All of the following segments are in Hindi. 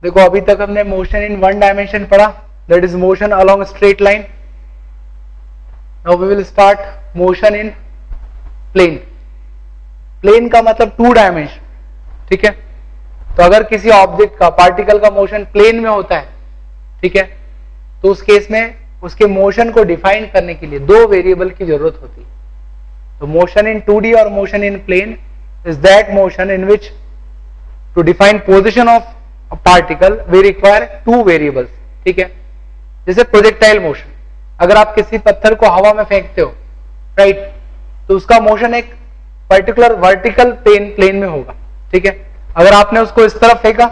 देखो अभी तक हमने मोशन इन वन डायमेंशन पढ़ा, that is motion along straight line. Now we will start motion in plane. Plane का मतलब टू डायमेंशन, ठीक है। तो अगर किसी ऑब्जेक्ट का, पार्टिकल का मोशन प्लेन में होता है, ठीक है, तो उस केस में उसके मोशन को डिफाइन करने के लिए दो वेरिएबल की जरूरत होती है। तो मोशन इन 2D और motion in plane is that motion in which to define position of a particle we require two variables, ठीक है। जैसे प्रोजेक्टाइल मोशन, अगर आप किसी पत्थर को हवा में फेंकते हो, राइट, तो उसका मोशन एक पर्टिकुलर वर्टिकल प्लेन में होगा, ठीक है। अगर आपने उसको इस तरफ फेंका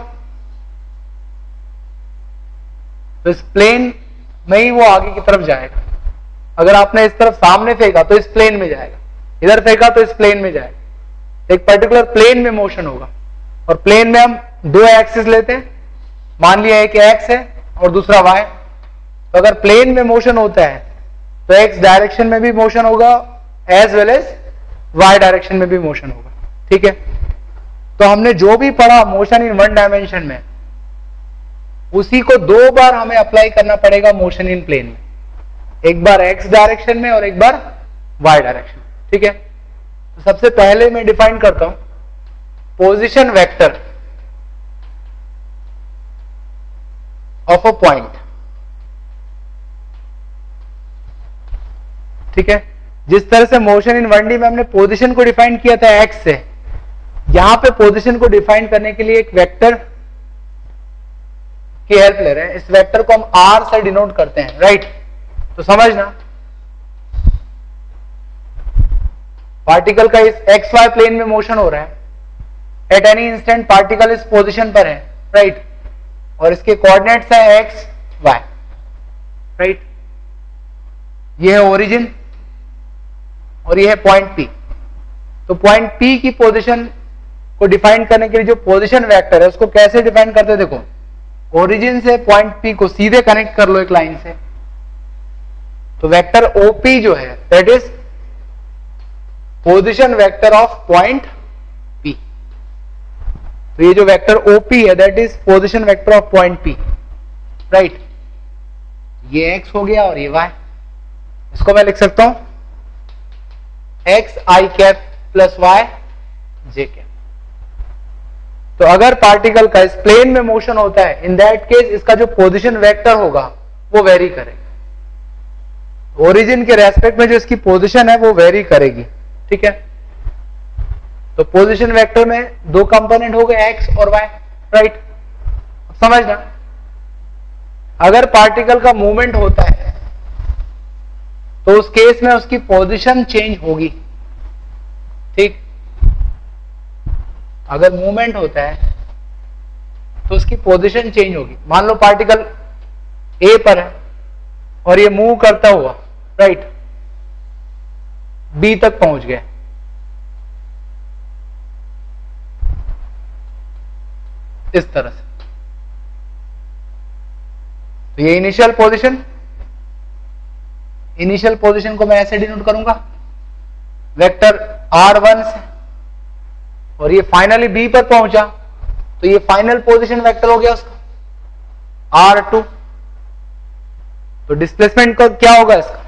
तो इस प्लेन में ही वो आगे की तरफ जाएगा। अगर आपने इस तरफ सामने फेंका तो इस प्लेन में जाएगा, इधर फेंका तो इस प्लेन में जाएगा। एक पर्टिकुलर प्लेन में मोशन होगा। और प्लेन में हम दो एक्सिस लेते हैं, मान लिया एक एक्स है और दूसरा वाई। तो अगर प्लेन में मोशन होता है तो एक्स डायरेक्शन में भी मोशन होगा as well as y direction में भी मोशन होगा, ठीक है। तो हमने जो भी पढ़ा मोशन इन वन डायमेंशन में, उसी को दो बार हमें अप्लाई करना पड़ेगा मोशन इन प्लेन में, एक बार एक्स डायरेक्शन में और एक बार वाई डायरेक्शन, ठीक है। तो सबसे पहले मैं डिफाइन करता हूं position vector of a point, ठीक है। जिस तरह से मोशन इन 1D में हमने पोजीशन को डिफाइन किया था एक्स से, यहां पे पोजीशन को डिफाइन करने के लिए एक वेक्टर की हेल्प ले रहे हैं। इस वेक्टर को हम आर से डिनोट करते हैं, राइट। तो समझना, पार्टिकल का इस एक्स वाई प्लेन में मोशन हो रहा है, एट एनी इंस्टेंट पार्टिकल इस पोजीशन पर है, राइट, और इसके कोऑर्डिनेट्स है एक्स वाई, राइट। ये है ओरिजिन और ये है पॉइंट पी। तो पॉइंट पी की पोजीशन को डिफाइन करने के लिए जो पोजीशन वेक्टर है उसको कैसे डिफाइन करते हैं, देखो ओरिजिन से पॉइंट पी को सीधे कनेक्ट कर लो एक लाइन से। तो वेक्टर ओपी जो है that is position vector of point P. तो ये जो वेक्टर ओपी है that is position vector of point P, right. ये एक्स हो गया और ये वाई। इसको मैं लिख सकता हूं एक्स आई कैप प्लस वाई जे कैप। तो अगर पार्टिकल का इस प्लेन में मोशन होता है, इन दैट केस इसका जो पोजीशन वेक्टर होगा वो वेरी करेगा। ओरिजिन के रेस्पेक्ट में जो इसकी पोजीशन है वो वेरी करेगी, ठीक है। तो पोजीशन वेक्टर में दो कंपोनेंट हो गए एक्स और वाई, राइट। समझना, अगर पार्टिकल का मूवमेंट होता है तो उस केस में उसकी पोजीशन चेंज होगी, ठीक। अगर मूवमेंट होता है तो उसकी पोजीशन चेंज होगी। मान लो पार्टिकल ए पर है और ये मूव करता हुआ, राइट, बी तक पहुंच गया। इस तरह से। तो ये इनिशियल पोजीशन को मैं ऐसे डिनोट करूंगा वेक्टर r1 से, और ये फाइनली बी पर पहुंचा तो ये फाइनल पोजीशन वेक्टर हो गया उसका r2। तो डिस्प्लेसमेंट का क्या होगा, इसका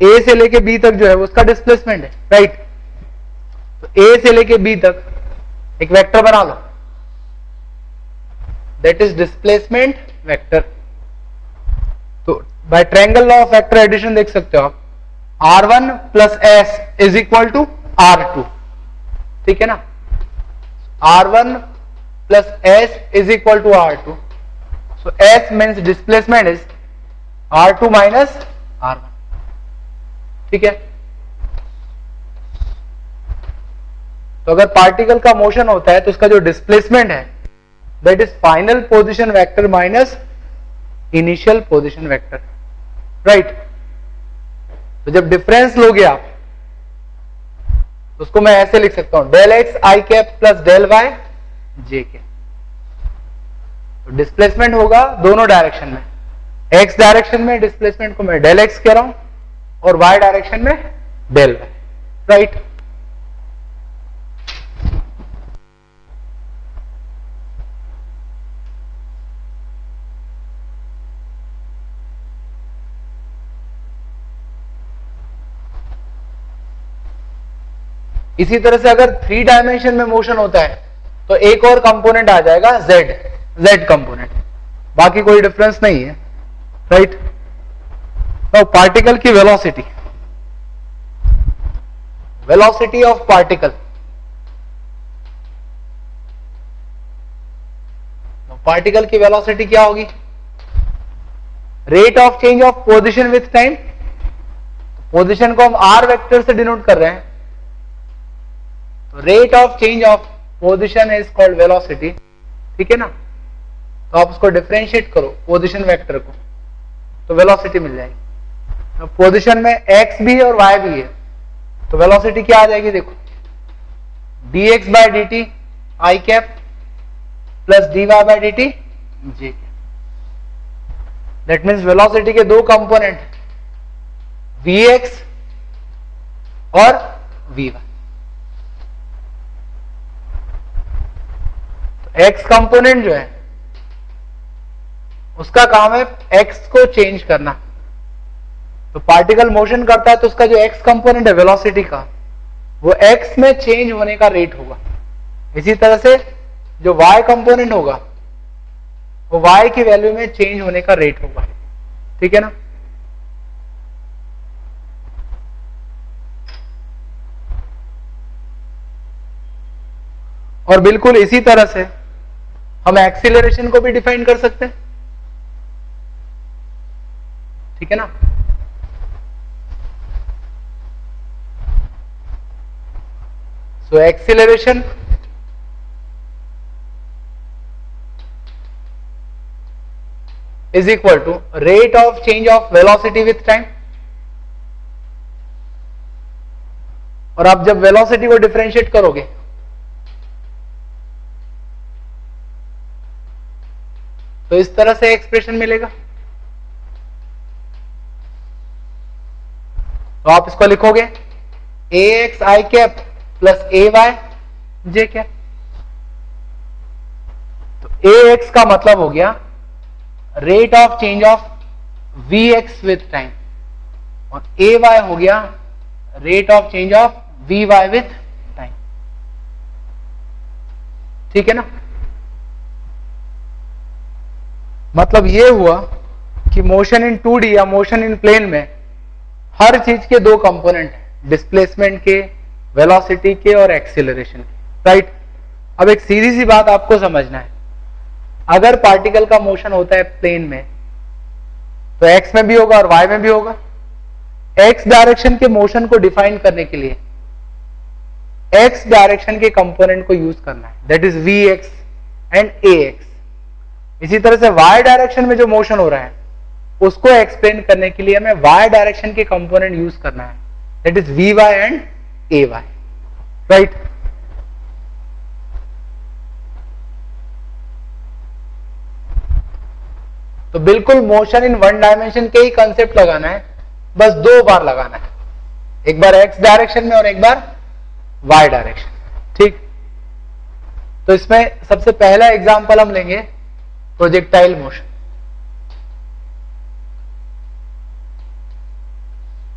a से लेके b तक जो है उसका डिस्प्लेसमेंट है, राइट। तो a से लेके b तक एक वेक्टर बना लो, दैट इज डिस्प्लेसमेंट वेक्टर। तो by triangle law of vector addition देख सकते हो आप, r1 plus s is equal to r2, ठीक है ना। r1 plus s is equal to r2। So s means displacement is r2 minus r1, ठीक है। तो अगर पार्टिकल का मोशन होता है तो उसका जो डिस्प्लेसमेंट है that is final position vector minus initial position vector, right. तो जब डिफरेंस लोगे आप तो उसको मैं ऐसे लिख सकता हूं डेल एक्स आई कैप प्लस डेल वाई जे कैप। तो डिस्प्लेसमेंट होगा दोनों डायरेक्शन में, एक्स डायरेक्शन में डिस्प्लेसमेंट को मैं डेल एक्स कह रहा हूं और वाई डायरेक्शन में डेल वाई, राइट। इसी तरह से अगर 3 डायमेंशन में मोशन होता है तो एक और कंपोनेंट आ जाएगा z कंपोनेंट, बाकी कोई डिफरेंस नहीं है, राइट। नाउ पार्टिकल की वेलोसिटी ऑफ पार्टिकल, पार्टिकल की वेलोसिटी क्या होगी? Rate of change of position with time. Position को हम r वेक्टर से डिनोट कर रहे हैं, तो rate of change of position is called velocity, ठीक है ना। तो आप उसको डिफरेंशिएट करो पोजीशन वेक्टर को, तो वेलोसिटी मिल जाएगी। पोजीशन में x भी है और y भी है, तो वेलोसिटी क्या आ जाएगी? देखो, dx by dt i cap plus dy by dt j cap. That means velocity के दो कंपोनेंट vx और vy। तो x कंपोनेंट जो है उसका काम है x को चेंज करना। तो पार्टिकल मोशन करता है तो उसका जो x कंपोनेंट है वेलोसिटी का, वो x में चेंज होने का रेट होगा। इसी तरह से जो y कंपोनेंट होगा वो y की वैल्यू में चेंज होने का रेट होगा, ठीक है ना। और बिल्कुल इसी तरह से हम एक्सीलरेशन को भी डिफाइन कर सकते हैं, ठीक है ना। सो acceleration is equal to rate of change of velocity with time। और आप जब वेलोसिटी को डिफरेंशिएट करोगे तो इस तरह से एक्सप्रेशन मिलेगा। तो आप इसको लिखोगे ax i cap plus ay j cap. तो ax का मतलब हो गया rate of change of vx with time, और ay हो गया rate of change of vy with time, ठीक है ना। मतलब ये हुआ कि मोशन इन 2D या मोशन इन प्लेन में हर चीज के दो कंपोनेंट हैं, डिस्प्लेसमेंट के, वेलोसिटी के और एक्सीलरेशन के, राइट। अब एक सीधी सी बात आपको समझना है, अगर पार्टिकल का मोशन होता है प्लेन में तो x में भी होगा और y में भी होगा। x डायरेक्शन के मोशन को डिफाइन करने के लिए x डायरेक्शन के कंपोनेंट को यूज करना है, that is vx and ax। इसी तरह से y डायरेक्शन में जो मोशन हो रहा है उसको एक्सप्लेन करने के लिए हमें y डायरेक्शन के कंपोनेंट यूज करना है, that is vy and ay, right. तो बिल्कुल मोशन इन वन डायमेंशन के ही कंसेप्ट लगाना है, बस 2 बार लगाना है, एक बार x डायरेक्शन में और एक बार y डायरेक्शन, ठीक। तो इसमें सबसे पहला एग्जांपल हम लेंगे प्रोजेक्टाइल मोशन।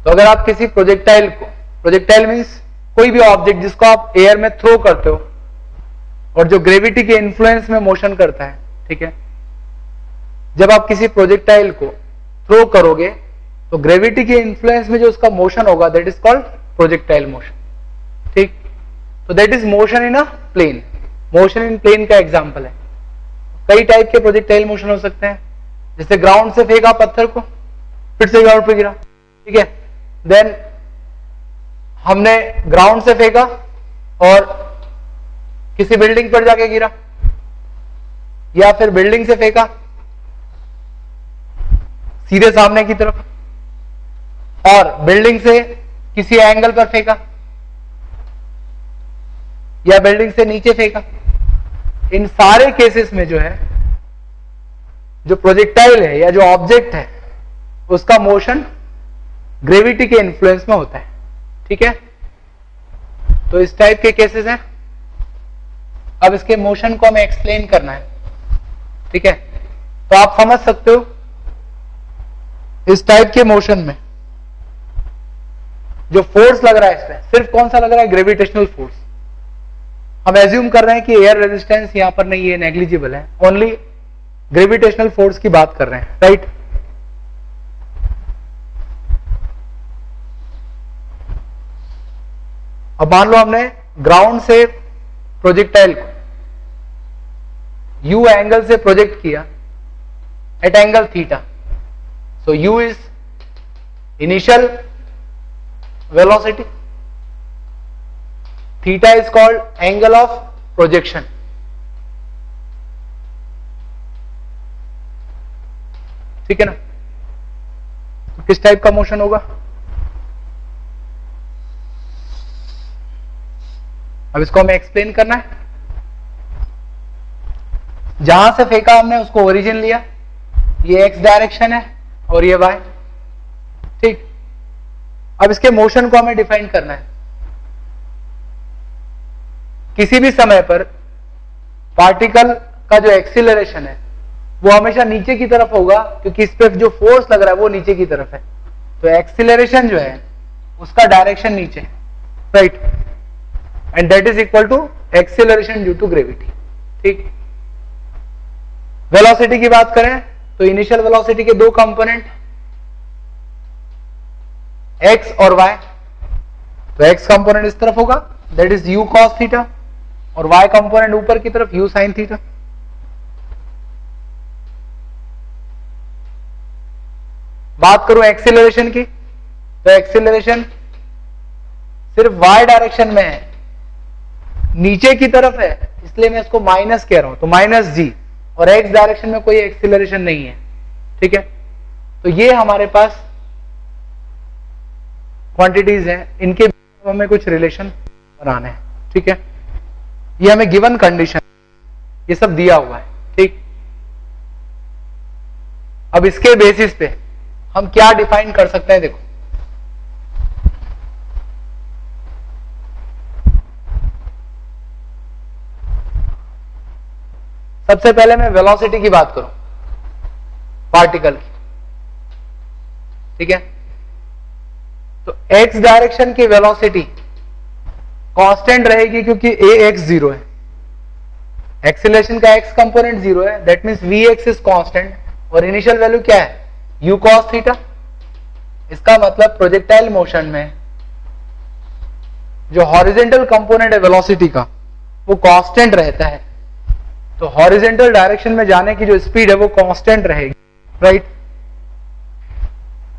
तो अगर आप किसी प्रोजेक्टाइल को, प्रोजेक्टाइल मींस कोई भी ऑब्जेक्ट जिसको आप एयर में थ्रो करते हो और जो ग्रेविटी के इन्फ्लुएंस में मोशन करता है, ठीक है। जब आप किसी प्रोजेक्टाइल को थ्रो करोगे तो ग्रेविटी के इन्फ्लुएंस में जो उसका मोशन होगा that is called projectile motion, ठीक। तो that is motion in a plane. Motion in plane का एग्जांपल है। कई टाइप के प्रोजेक्टाइल मोशन हो सकते हैं, जैसे ग्राउंड से फेंका पत्थर को, फिर से ग्राउंड पे गिरा, ठीक है। देन हमने ग्राउंड से फेंका और किसी बिल्डिंग पर जाके गिरा, या फिर बिल्डिंग से फेंका सीधे सामने की तरफ और बिल्डिंग से किसी एंगल पर फेंका या बिल्डिंग से नीचे फेंका। इन सारे केसेस में जो है, जो प्रोजेक्टाइल है या जो ऑब्जेक्ट है उसका मोशन ग्रेविटी के इन्फ्लुएंस में होता है, ठीक है। तो इस टाइप के केसेस हैं। अब इसके मोशन को हमें एक्सप्लेन करना है, ठीक है। तो आप समझ सकते हो इस टाइप के मोशन में जो फोर्स लग रहा है इसमें सिर्फ कौन सा लग रहा है, ग्रेविटेशनल फोर्स। हम एज्यूम कर रहे हैं कि एयर रेजिस्टेंस यहां पर नहीं है, नेग्लिजिबल है, ओनली ग्रेविटेशनल फोर्स की बात कर रहे हैं, राइट। अब मान लो हमने ग्राउंड से प्रोजेक्टाइल को u एंगल से प्रोजेक्ट किया at angle theta, so u is initial velocity, theta is called angle of projection. ठीक है ना, तो किस टाइप का मोशन होगा, अब इसको हमें एक्सप्लेन करना है। जहां से फेंका हमने उसको ओरिजिन लिया, ये x डायरेक्शन है और ये y, ठीक। अब इसके मोशन को हमें डिफाइन करना है। किसी भी समय पर पार्टिकल का जो एक्सीलरेशन है वो हमेशा नीचे की तरफ होगा, क्योंकि इस पे जो फोर्स लग रहा है वो नीचे की तरफ है, तो एक्सीलरेशन जो है उसका डायरेक्शन नीचे है, right, and that is equal to acceleration due to gravity, ठीक। वेलोसिटी की बात करें तो इनिशियल वेलोसिटी के दो कंपोनेंट x और y, तो x कंपोनेंट इस तरफ होगा that is u cos theta, और y कंपोनेंट ऊपर की तरफ u sin थीटा। बात करूं एक्सीलरेशन की, तो एक्सीलरेशन सिर्फ y डायरेक्शन में है, नीचे की तरफ है, इसलिए मैं इसको माइनस कह रहा हूं, तो माइनस जी, और x डायरेक्शन में कोई एक्सीलरेशन नहीं है, ठीक है। तो ये हमारे पास क्वांटिटीज हैं, इनके हमें कुछ रिलेशन बनाने हैं, ठीक है। ये हमें गिवन कंडीशन, ये सब दिया हुआ है, ठीक। अब इसके बेसिस पे हम क्या डिफाइन कर सकते हैं, देखो सबसे पहले मैं वेलोसिटी की बात करूं पार्टिकल की, ठीक है। तो x डायरेक्शन की वेलोसिटी कांस्टेंट रहेगी, क्योंकि ax 0 है, एक्सीलरेशन का x कंपोनेंट 0 है, that means vx is constant, और इनिशियल वैल्यू क्या है, u cos थीटा। इसका मतलब प्रोजेक्टाइल मोशन में जो हॉरिजॉन्टल कंपोनेंट है वेलोसिटी का वो कांस्टेंट रहता है, तो हॉरिजॉन्टल डायरेक्शन में जाने की जो स्पीड है वो कांस्टेंट रहेगी, राइट।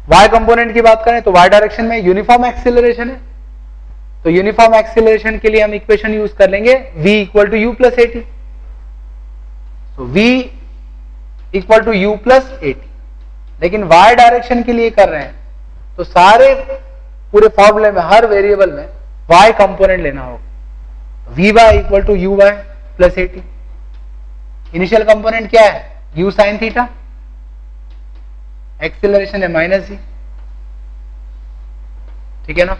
y कंपोनेंट की बात करें तो y डायरेक्शन में यूनिफॉर्म एक्सीलरेशन है, तो यूनिफॉर्म एक्सीलरेशन के लिए हम इक्वेशन यूज कर लेंगे v equal to u plus a t, तो v equal to u plus a t. लेकिन y डायरेक्शन के लिए कर रहे हैं तो सारे पूरे फॉर्मूले में हर वेरिएबल में y कंपोनेंट लेना होगा, vy equal to u y plus a t. Initial component क्या है, u sin थीटा, एक्सीलरेशन है माइनस जी, ठीक है ना।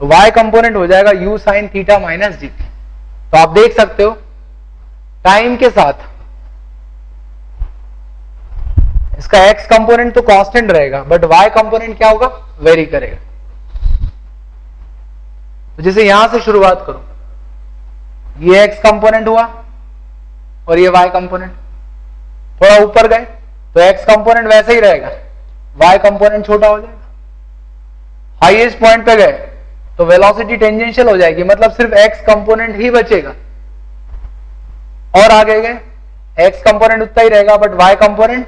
तो y कंपोनेंट हो जाएगा u sin थीटा माइनस जी। तो आप देख सकते हो टाइम के साथ इसका x कंपोनेंट तो कांस्टेंट रहेगा, बट y कंपोनेंट क्या होगा, वेरी करेगा। तो जैसे यहां से शुरुआत करो, ये x कंपोनेंट हुआ और ये y कंपोनेंट, थोड़ा ऊपर गए तो x कंपोनेंट वैसे ही रहेगा, y कंपोनेंट छोटा हो जाएगा। हाईएस्ट पॉइंट पे गए तो वेलोसिटी टेंजेंशियल हो जाएगी, मतलब सिर्फ x कंपोनेंट ही बचेगा, और आगे गए x कंपोनेंट उतना ही रहेगा, बट y कंपोनेंट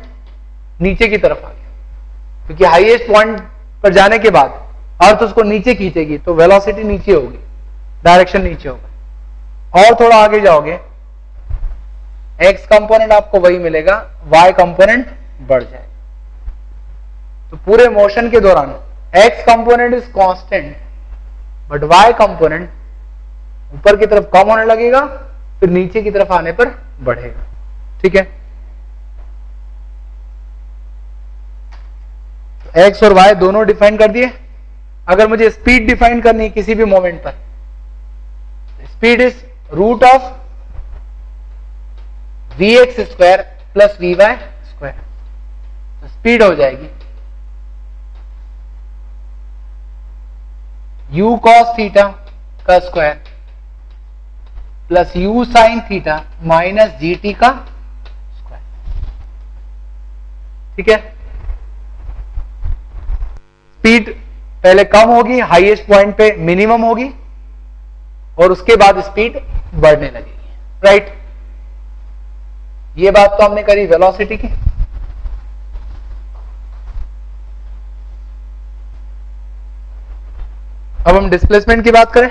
नीचे की तरफ आ गया, क्योंकि हाईएस्ट पॉइंट पर जाने के बाद अर्थ उसको नीचे खींचेगी, तो वेलोसिटी नीचे होगी, डायरेक्शन नीचे होगा। और थोड़ा आगे जाओगे x कंपोनेंट आपको वही मिलेगा, y कंपोनेंट बढ़ जाएगा। तो पूरे मोशन के दौरान x component is constant, but y component ऊपर की तरफ कम होने लगेगा, फिर नीचे की तरफ आने पर बढ़ेगा, ठीक है। x और y दोनों डिफाइन कर दिए। अगर मुझे स्पीड डिफाइन करनी है किसी भी मोमेंट पर, speed is root of vx square plus vy square, तो स्पीड हो जाएगी u cos थीटा का square plus u sin theta minus gt का स्क्वायर। ठीक है, स्पीड पहले कम होगी, हाईएस्ट पॉइंट पे मिनिमम होगी और उसके बाद स्पीड बढ़ने लगेगी। राइट, ये बात तो हमने करी वेलोसिटी की। अब हम डिस्प्लेसमेंट की बात करें,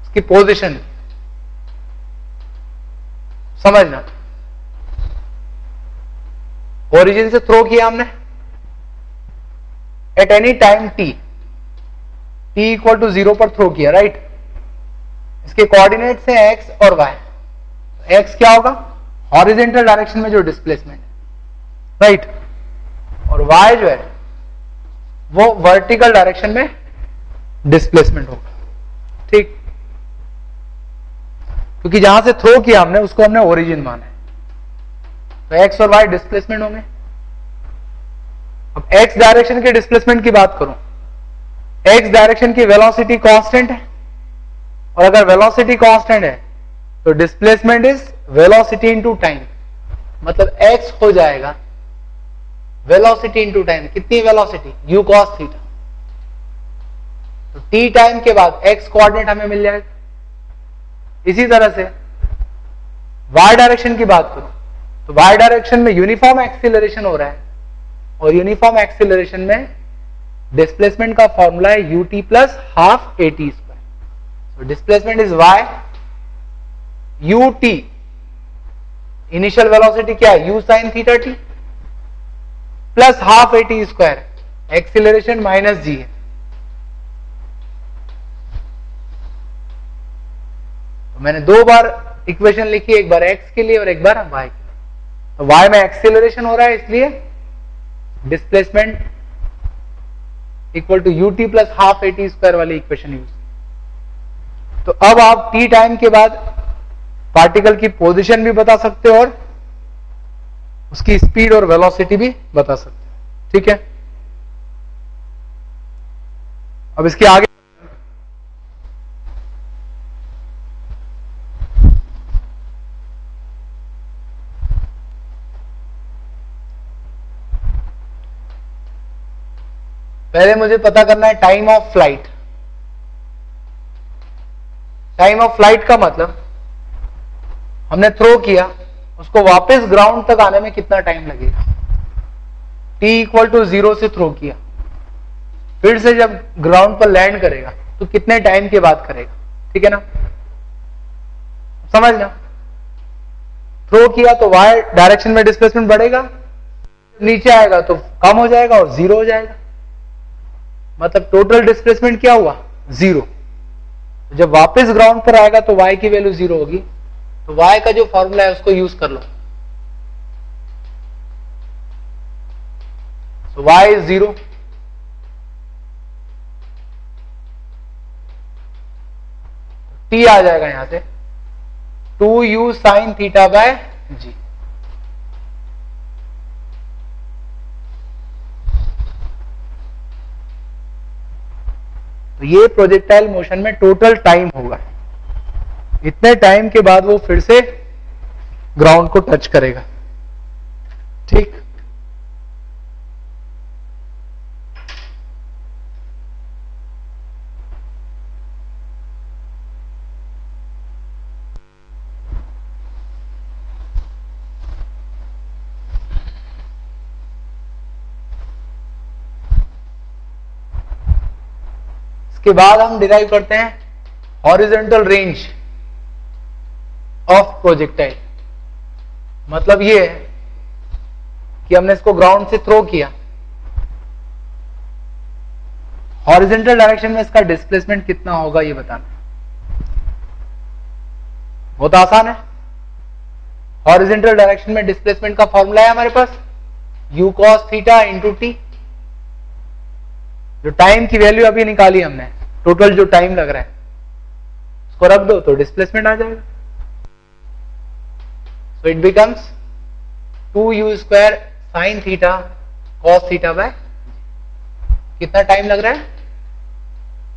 उसकी पोजीशन समझना। ओरिजिन से थ्रो किया हमने at any time t equal to 0 पर थ्रो किया। राइट, इसके कोऑर्डिनेट्स हैं x और y। x क्या होगा, हॉरिजॉन्टल डायरेक्शन में जो डिस्प्लेसमेंट है। राइट, और y जो है वो वर्टिकल डायरेक्शन में डिस्प्लेसमेंट होगा। ठीक, क्योंकि जहां से थ्रो किया हमने उसको हमने ओरिजिन माना है, तो x और y डिस्प्लेसमेंट होंगे। अब x डायरेक्शन के डिस्प्लेसमेंट की बात करूं, x डायरेक्शन की वेलोसिटी कांस्टेंट है, और अगर वेलोसिटी कांस्टेंट है तो displacement is velocity into time. मतलब x हो जाएगा वेलोसिटी इनटू टाइम। कितनी वेलोसिटी, u cos थीटा। तो t टाइम के बाद x कोऑर्डिनेट हमें मिल जाएगा। इसी तरह से y डायरेक्शन की बात करूं तो y डायरेक्शन में यूनिफॉर्म एक्सीलरेशन हो रहा है, और यूनिफॉर्म एक्सीलरेशन में डिस्प्लेसमेंट का फॉर्मूला है ut plus half at square. So displacement is y, ut initial velocity क्या है, u sin theta t plus half at square, acceleration minus g है। तो मैंने दो बार इक्वेशन लिखी, एक बार x के लिए और एक बार y के लिए। तो y में एक्सीलरेशन हो रहा है, इसलिए displacement equal to ut plus half at square वाली इक्वेशन यूज। तो अब आप t टाइम के बाद पार्टिकल की पोजीशन भी बता सकते हो और उसकी स्पीड और वेलोसिटी भी बता सकते हो। ठीक है, अब इसके आगे पहले मुझे पता करना है time of flight. Time of flight का मतलब हमने थ्रो किया, उसको वापस ग्राउंड तक आने में कितना टाइम लगेगा। t इक्वल टू 0 से थ्रो किया, फिर से जब ग्राउंड पर लैंड करेगा तो कितने टाइम के बाद करेगा। ठीक है ना, समझना। थ्रो किया तो y डायरेक्शन में डिस्प्लेसमेंट बढ़ेगा, नीचे आएगा तो कम हो जाएगा और 0 हो जाएगा। मतलब टोटल डिस्प्लेसमेंट क्या हुआ, 0। जब वापस ग्राउंड पर आएगा तो y की वैल्यू 0 होगी। तो y का जो फॉर्मूला है उसको यूज कर लो। So y is 0, t आ जाएगा यहां से 2u sin theta by g। तो ये प्रोजेक्टाइल मोशन में टोटल टाइम होगा। इतने टाइम के बाद वो फिर से ग्राउंड को टच करेगा। ठीक, इसके बाद हम डिराइव करते हैं हॉरिजॉन्टल रेंज ऑफ प्रोजेक्टाइल। मतलब ये है कि हमने इसको ग्राउंड से थ्रो किया, हॉरिजॉन्टल डायरेक्शन में इसका डिस्प्लेसमेंट कितना होगा ये बताना। बहुत आसान है। हॉरिजॉन्टल डायरेक्शन में डिस्प्लेसमेंट का फॉर्मूला है हमारे पास u cos theta into T. जो टाइम की वैल्यू अभी निकाली हमने, टोटल जो टाइम लग रहा है उसको रख दो तो डिस्प्लेसमेंट आ जाएगा। So it becomes 2u square sine theta cos theta by कितना टाइम लग रहा है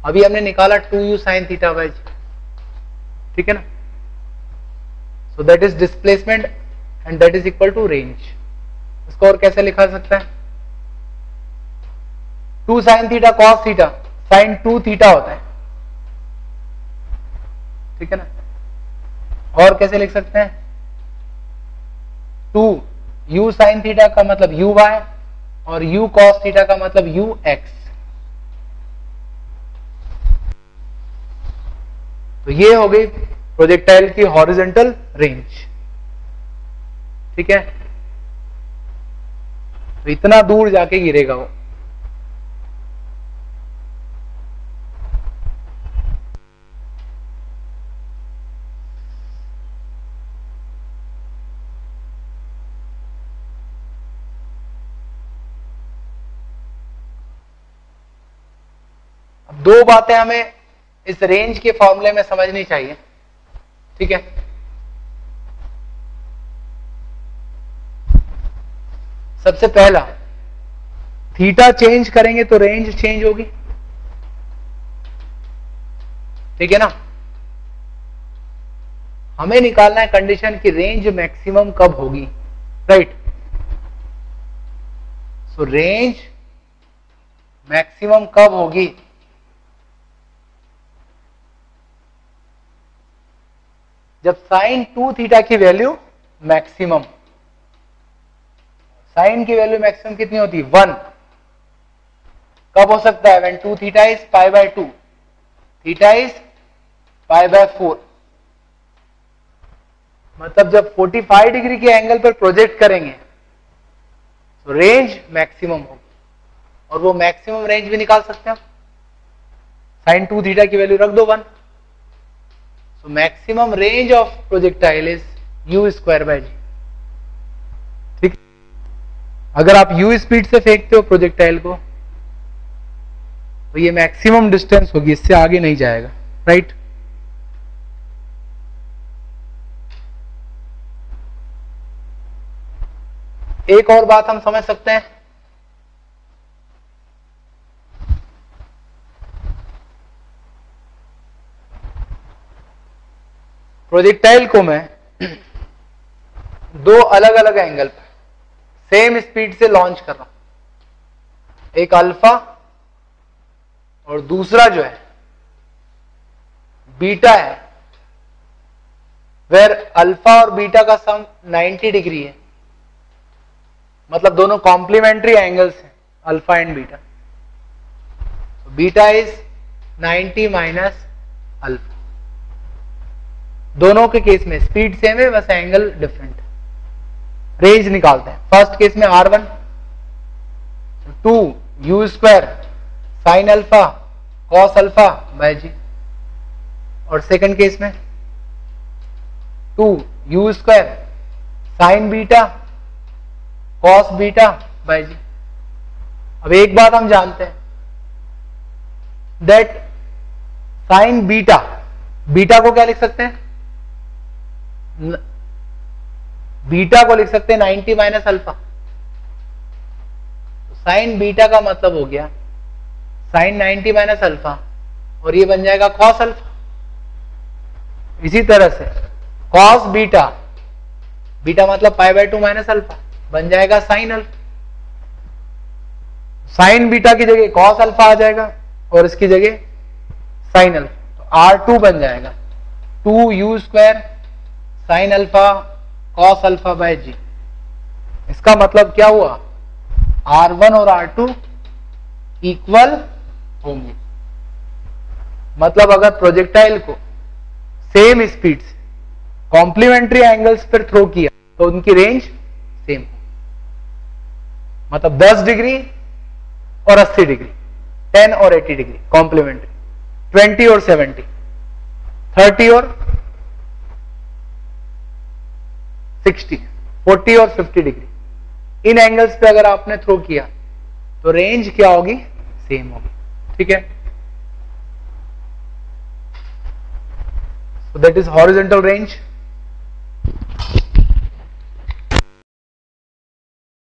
अभी हमने निकाला 2u sin थीटा बाय जी, ठीक है ना। So that is displacement and that is equal to range. इसको और कैसे लिखा सकता है? 2 sin theta cos theta sin 2 theta होता है, ठीक है ना। और कैसे लिख सकते हैं? 2 u sin थीटा का मतलब u y और u cos थीटा का मतलब u x। तो ये हो गई प्रोजेक्टाइल की हॉरिजॉन्टल रेंज, ठीक है। तो इतना दूर जाके गिरेगा वो। अब दो बातें हमें इस रेंज के फॉर्मूले में समझनी चाहिए, ठीक है। सबसे पहला, थीटा चेंज करेंगे तो रेंज चेंज होगी, ठीक है ना। हमें निकालना है कंडीशन की रेंज मैक्सिमम कब होगी, राइट। सो रेंज मैक्सिमम कब होगी? जब साइन 2 थीटा की वैल्यू मैक्सिमम, साइन की वैल्यू मैक्सिमम कितनी होती है? 1। कब हो सकता है? When 2 theta is pi by 2, theta is pi by 4। मतलब जब 45 डिग्री के एंगल पर प्रोजेक्ट करेंगे तो रेंज मैक्सिमम होगी, और वो मैक्सिमम रेंज भी निकाल सकते हैं हम। साइन 2 थीटा की वैल्यू रख दो 1। So maximum range of projectile is u square by g, ठीक। अगर आप u स्पीड से फेंकते हो प्रोजेक्टाइल को तो ये मैक्सिमम डिस्टेंस होगी, इससे आगे नहीं जाएगा, राइट। एक और बात हम समझ सकते हैं, प्रोजेक्टाइल को मैं दो अलग अलग एंगल पर सेम स्पीड से लॉन्च कर रहा हूं, एक अल्फा और दूसरा जो है बीटा है, वेर अल्फा और बीटा का सम 90 डिग्री है। मतलब दोनों कॉम्प्लीमेंट्री एंगल्स हैं, alpha and beta. Beta is 90 minus alpha. दोनों के केस में स्पीड सेम है, बस एंगल डिफरेंट। रेंज निकालते हैं। फर्स्ट केस में R1 2 u square sine alpha cos alpha by g, और सेकंड केस में 2 u square sine beta cos beta by g. अब एक बात हम जानते हैं दैट साइन बीटा, बीटा को क्या लिख सकते हैं? बीटा को लिख सकते हैं 90 माइनस अल्फा। साइन बीटा का मतलब हो गया साइन 90 माइनस अल्फा, और ये बन जाएगा कॉस अल्फा। इसी तरह से कॉस बीटा, बीटा मतलब पाई बाय 2 माइनस अल्फा, बन जाएगा साइन अल्फा। साइन बीटा की जगह कॉस अल्फा आ जाएगा और इसकी जगह साइन अल्फा, तो R2 बन जाएगा 2u square sine alpha cos alpha by g. इसका मतलब क्या हुआ? R1 और R2 इक्वल होंगे। मतलब अगर प्रोजेक्टाइल को सेम स्पीड से कॉम्प्लीमेंट्री एंगल्स पर थ्रो किया तो उनकी रेंज सेम, मतलब 10 डिग्री और 80 डिग्री, 10 और 80 डिग्री कॉम्प्लीमेंट्री, 20 और 70, 30 और 60, 40 और 50 डिग्री। इन एंगल्स पे अगर आपने थ्रो किया तो रेंज क्या होगी? सेम होगी, ठीक है। So that is horizontal range.